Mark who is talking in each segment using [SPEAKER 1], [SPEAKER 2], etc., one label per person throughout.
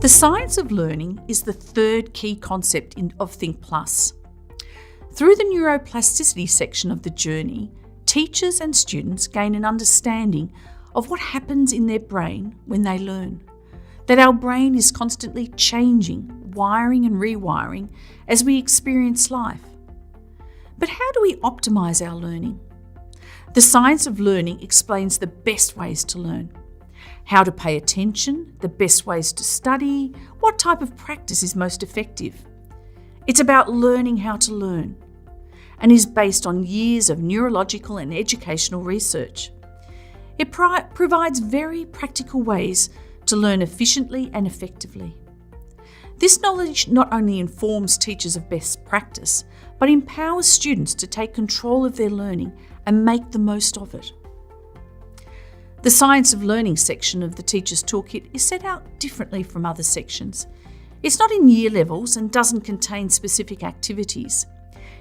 [SPEAKER 1] The science of learning is the third key concept of Think Plus. Through the neuroplasticity section of the journey, teachers and students gain an understanding of what happens in their brain when they learn. That our brain is constantly changing, wiring and rewiring as we experience life. But how do we optimise our learning? The science of learning explains the best ways to learn. How to pay attention, the best ways to study, what type of practice is most effective. It's about learning how to learn and is based on years of neurological and educational research. It provides very practical ways to learn efficiently and effectively. This knowledge not only informs teachers of best practice, but empowers students to take control of their learning and make the most of it. The Science of Learning section of the Teacher's Toolkit is set out differently from other sections. It's not in year levels and doesn't contain specific activities.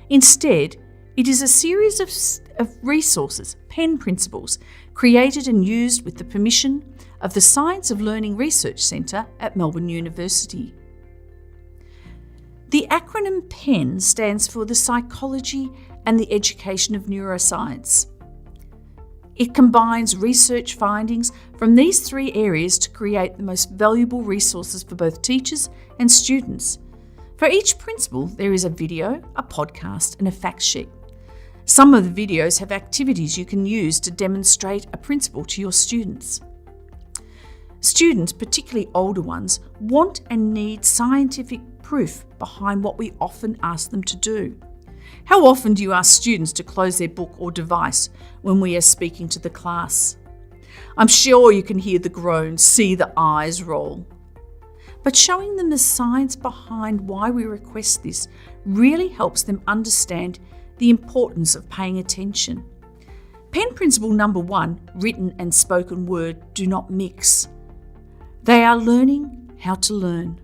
[SPEAKER 1] Instead, it is a series of resources, PEN principles, created and used with the permission of the Science of Learning Research Centre at Melbourne University. The acronym PEN stands for the Psychology and the Education of Neuroscience. It combines research findings from these three areas to create the most valuable resources for both teachers and students. For each principle, there is a video, a podcast, and a fact sheet. Some of the videos have activities you can use to demonstrate a principle to your students. Students, particularly older ones, want and need scientific proof behind what we often ask them to do. How often do you ask students to close their book or device when we are speaking to the class? I'm sure you can hear the groans, see the eyes roll. But showing them the science behind why we request this really helps them understand the importance of paying attention. PEN principle number 1, written and spoken word do not mix. They are learning how to learn.